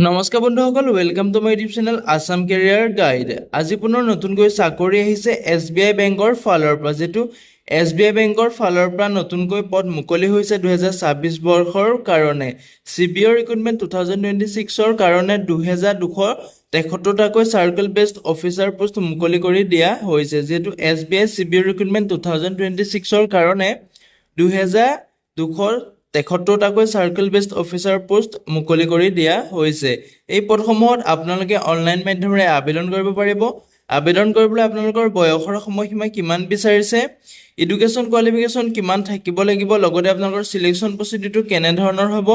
নমস্কাৰ বন্ধুসকল, welcome to my YouTube channel Assam career guide. আজি পুনৰ নতুনকৈ চাকৰি আহিছে SBI বেংকৰ ফালৰ পৰা, যিটো SBI বেংকৰ ফালৰ পৰা নতুনকৈ পদ মুকলি হৈছে 2026 বৰ্ষৰ কাৰণে। CBO ৰিক্ৰুটমেণ্ট 2026ৰ কাৰণে 2273টাকৈ চাৰ্কেল বেছড অফিচাৰ পোষ্ট মুকলি কৰি দিয়া হৈছে। যিহেতু SBI CBO ৰিক্ৰুটমেণ্ট 2026ৰ কাৰণে 2273টাকৈ চাৰ্কেল বেছড অফিচাৰ পোষ্ট মুকলি কৰি দিয়া হৈছে। এই পদসমূহত আপোনালোকে অনলাইন মাধ্যমেৰে আবেদন কৰিব পাৰিব। আবেদন কৰিবলৈ আপোনালোকৰ বয়সৰ সময়সীমা কিমান বিচাৰিছে, এডুকেশ্যন কোৱালিফিকেশ্যন কিমান থাকিব লাগিব, লগতে আপোনালোকৰ চিলেকশ্যন প্ৰচিডিউৰটো কেনেধৰণৰ হ'ব,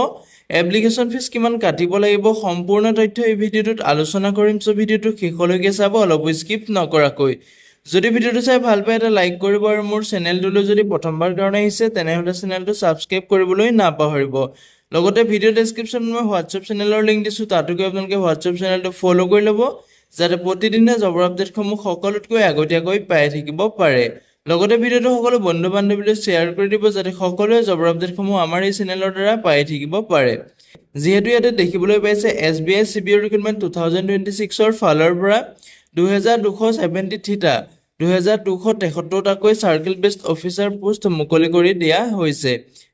এপ্লিকেশ্যন ফিজ কিমান কাটিব লাগিব, সম্পূৰ্ণ তথ্য এই ভিডিঅ'টোত আলোচনা কৰিম। চ' ভিডিঅ'টো শেষলৈকে চাব, অলপ স্কিপ নকৰাকৈ। যদি ভিডিঅ'টো চাই ভাল পায় এটা লাইক কৰিব, আৰু মোৰ চেনেলটোলৈ যদি প্ৰথমবাৰ কাৰণে আহিছে তেনেহ'লে চেনেলটো ছাবস্ক্ৰাইব কৰিবলৈ নাপাহৰিব। লগতে ভিডিঅ' ডেছক্ৰিপশ্যনত মই হোৱাটছএপ চেনেলৰ লিংক দিছোঁ, তাতো গৈ আপোনালোকে হোৱাটছএপ চেনেলটো ফ'ল' কৰি ল'ব, যাতে প্ৰতিদিনে জবৰ আপডেটসমূহ সকলোতকৈ আগতীয়াকৈ পাই থাকিব পাৰে। লগতে ভিডিঅ'টো সকলো বন্ধু বান্ধৱীলৈ শ্বেয়াৰ কৰি দিব, যাতে সকলোৱে জবৰ আপডেটসমূহ আমাৰ এই চেনেলৰ দ্বাৰা পাই থাকিব পাৰে। যিহেতু ইয়াতে দেখিবলৈ পাইছে SBI CBO ৰিক্ৰুটমেণ্ট 2026ৰ ফালৰ পৰা 2273টাকৈ চাৰ্কেল বেছড অফিচাৰ পোষ্ট মুকলি কৰি দিয়া হৈছে।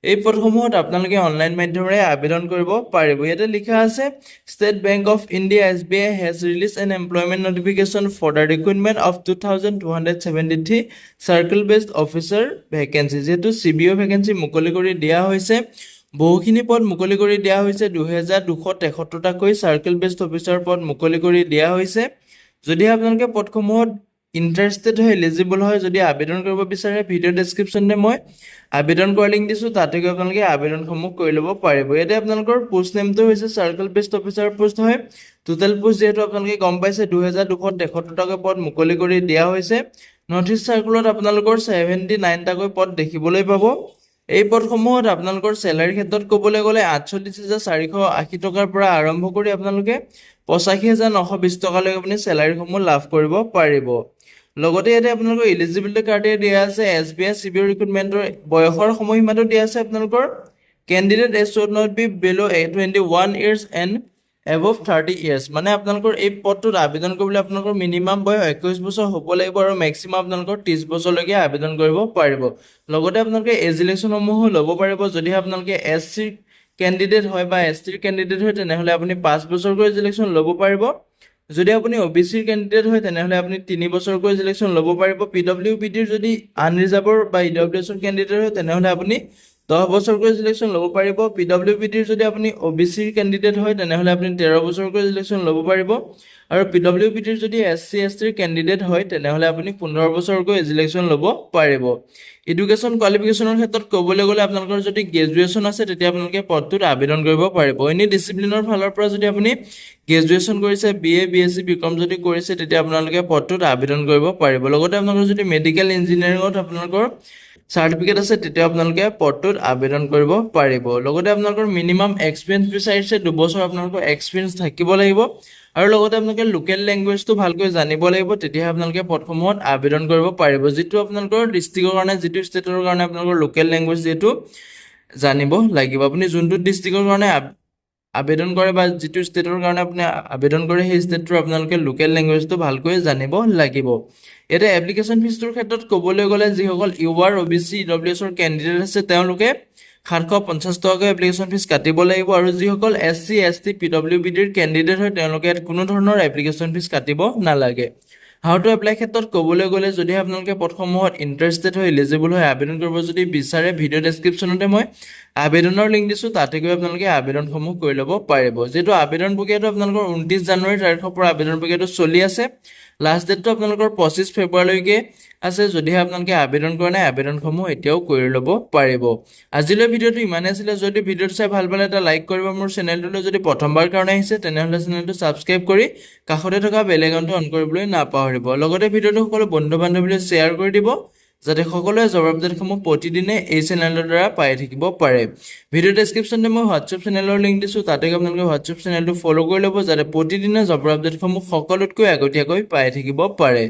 এই পদসমূহত আপোনালোকে অনলাইন মাধ্যমেৰে আবেদন কৰিব পাৰিব। ইয়াতে লিখা আছে, State Bank of India SBI has released an employment notification for the recruitment of 2273 circle based officer vacancy. যিহেতু CBO ভেকেঞ্চি মুকলি কৰি দিয়া হৈছে, বহুখিনি পদ মুকলি কৰি দিয়া হৈছে। 2273টাকৈ চাৰ্কেল বেছড অফিচাৰ পদ মুকলি কৰি দিয়া হৈছে। যদি আপোনালোকে পদসমূহত ইণ্টাৰেষ্টেড হয়, এলিজিবল হয়, যদি আবেদন কৰিব বিচাৰে, ভিডিঅ' ডেছক্ৰিপশ্যনতে মই আবেদন কৰাৰ লিংক দিছোঁ, তাতে গৈ আপোনালোকে আবেদনসমূহ কৰি ল'ব পাৰিব। ইয়াতে আপোনালোকৰ পোষ্ট নেমটো হৈছে চাৰ্কেল বেছড অফিচাৰ পোষ্ট হয়। টোটেল পোষ্ট যিহেতু আপোনালোকে গম পাইছে 2273টাকৈ পদ মুকলি কৰি দিয়া হৈছে। নৰ্থ ইষ্ট চাৰ্কুলত আপোনালোকৰ 79টাকৈ পদ দেখিবলৈ পাব। এই পদসমূহত আপোনালোকৰ চেলাৰীৰ ক্ষেত্ৰত ক'বলৈ গ'লে 48,480 টকাৰ পৰা আৰম্ভ কৰি আপোনালোকে 85,920 টকালৈকে আপুনি চেলাৰীসমূহ লাভ কৰিব পাৰিব। লগতে ইয়াতে আপোনালোকৰ এলিজিবিলিটি ক্ৰাইটেৰিয়া দিয়া আছে। SBI CBO ৰিক্ৰুটমেণ্টৰ বয়সৰ সময়সীমাটো দিয়া আছে আপোনালোকৰ, candidate age should not be below' 21 years and above 30 years। মানে আপোনালোকৰ এই পদটোত আবেদন কৰিবলৈ আপোনালোকৰ মিনিমাম বয়স 21 বছৰ হ'ব লাগিব, আৰু মেক্সিমাম আপোনালোকৰ 30 বছৰলৈকে আবেদন কৰিব পাৰিব। লগতে আপোনালোকে এজ ইলেকশ্যনসমূহো ল'ব পাৰিব। যদিহে আপোনালোকে SC কেণ্ডিডেট হয় বা STৰ কেণ্ডিডেট হয়, তেনেহ'লে আপুনি 5 বছৰকৈ ইলেকশ্যন ল'ব পাৰিব। যদি আপুনি OBCৰ কেণ্ডিডেট হয়, তেনেহ'লে আপুনি 3 বছৰকৈ ইলেকশ্যন ল'ব পাৰিব। PWBDৰ যদি আনৰিজাৰ্ভৰ বা EWSৰ কেণ্ডিডেট হয়, তেনেহ'লে আপুনি 10 বছৰকৈ ইলেকশ্যন ল'ব পাৰিব। PWBDৰ যদি আপুনি OBCৰ কেণ্ডিডেট হয়, তেনেহ'লে আপুনি 13 বছৰকৈ ইলেকশ্যন ল'ব পাৰিব। আৰু PWBDৰ যদি SC STৰ কেণ্ডিডেট হয়, তেনেহ'লে আপুনি 15 বছৰকৈ ইলেকশ্যন ল'ব পাৰিব। এডুকেশ্যন কোৱালিফিকেশ্যনৰ ক্ষেত্ৰত ক'বলৈ গ'লে আপোনালোকৰ যদি গ্ৰেজুৱেশ্যন আছে, তেতিয়া আপোনালোকে পদটোত আবেদন কৰিব পাৰিব। এনে ডিচিপ্লিনৰ ফালৰ পৰা যদি আপুনি গ্ৰেজুৱেশ্যন কৰিছে, BA BSc BCom যদি কৰিছে, তেতিয়া আপোনালোকে পদটোত আবেদন কৰিব পাৰিব। লগতে আপোনালোকৰ যদি মেডিকেল ইঞ্জিনিয়াৰিঙত আপোনালোকৰ চাৰ্টিফিকেট আছে, তেতিয়া আপোনালোকে পদটোত আবেদন কৰিব পাৰিব। লগতে আপোনালোকৰ মিনিমাম এক্সপিৰিয়েঞ্চ বিচাৰিছে, 2 বছৰ আপোনালোকৰ এক্সপিৰিয়েঞ্চ থাকিব লাগিব, আৰু লগতে আপোনালোকে লোকেল লেংগুৱেজটো ভালকৈ জানিব লাগিব, তেতিয়াহে আপোনালোকে পদসমূহত আবেদন কৰিব পাৰিব। যিটো আপোনালোকৰ ডিষ্ট্ৰিক্টৰ কাৰণে, যিটো ষ্টেটৰ কাৰণে আপোনালোকৰ লোকেল লেংগুৱেজ যিহেতু জানিব লাগিব। আপুনি যোনটো ডিষ্ট্ৰিক্টৰ কাৰণে আবেদন কৰে বা যিটো ষ্টেটৰ কাৰণে আপুনি আবেদন কৰে, সেই ষ্টেটটোৰ আপোনালোকে লোকেল লেংগুৱেজটো ভালকৈ জানিব লাগিব। ইয়াতে এপ্লিকেশ্যন ফিজটোৰ ক্ষেত্ৰত ক'বলৈ গ'লে, যিসকল UR OBC EWSৰ কেণ্ডিডেট আছে, তেওঁলোকে 750 টকাকৈ এপ্লিকেশ্যন ফিজ কাটিব লাগিব, আৰু যিসকল SC ST PWBDৰ কেণ্ডিডেট হয়, তেওঁলোকে ইয়াত কোনো ধৰণৰ এপ্লিকেশ্যন ফিজ কাটিব নালাগে। হাউ টু এপ্লাই ক্ষেত্ৰত ক'বলৈ গ'লে, যদি আপোনালোকে পদসমূহত ইণ্টাৰেষ্টেড হয়, এলিজিবল হয়, আবেদন কৰিব যদি বিচাৰে, ভিডিঅ' ডেছক্ৰিপশ্যনতে মই আবেদনৰ লিংক দিছোঁ, তাতে গৈ আপোনালোকে আবেদনসমূহ কৰি ল'ব পাৰিব। যিহেতু আবেদন প্ৰক্ৰিয়াটো আপোনালোকৰ 29 জানুৱাৰী তাৰিখৰ পৰা আবেদন প্ৰক্ৰিয়াটো চলি আছে। লাষ্ট ডেটটো আপোনালোকৰ 25 ফেব্ৰুৱাৰীলৈকে আছে। যদিহে আপোনালোকে আবেদন কৰা নাই, আবেদনসমূহ এতিয়াও কৰি ল'ব পাৰিব। আজিলৈ ভিডিঅ'টো ইমানেই আছিলে। যদি ভিডিঅ'টো চাই ভাল পালে এটা লাইক কৰিব। মোৰ চেনেলটোলৈ যদি প্ৰথমবাৰ কাৰণে আহিছে, তেনেহ'লে চেনেলটো ছাবস্ক্ৰাইব কৰি কাষতে থকা বেল আইকনটো অন কৰিবলৈ নাপাহৰিব। লগতে ভিডিঅ'টো সকলো বন্ধু বান্ধৱীলৈ শ্বেয়াৰ কৰি দিব, যাতে সকলোৱে জব আপডেটসমূহ প্ৰতিদিনে এই চেনেলৰ দ্বাৰা পাই থাকিব পাৰে। ভিডিঅ' ডেছক্ৰিপশ্যনতে মই হোৱাটছএপ চেনেলৰ লিংক দিছোঁ, তাতে আপোনালোকে হোৱাটছএপ চেনেলটো ফ'ল' কৰি ল'ব, যাতে প্ৰতিদিনে জব আপডেটসমূহ সকলোতকৈ আগতীয়াকৈ পাই থাকিব পাৰে।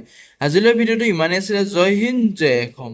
আজিলৈ ভিডিঅ'টো ইমানেই আছিলে। জয় হিন্দ, জয় অসম।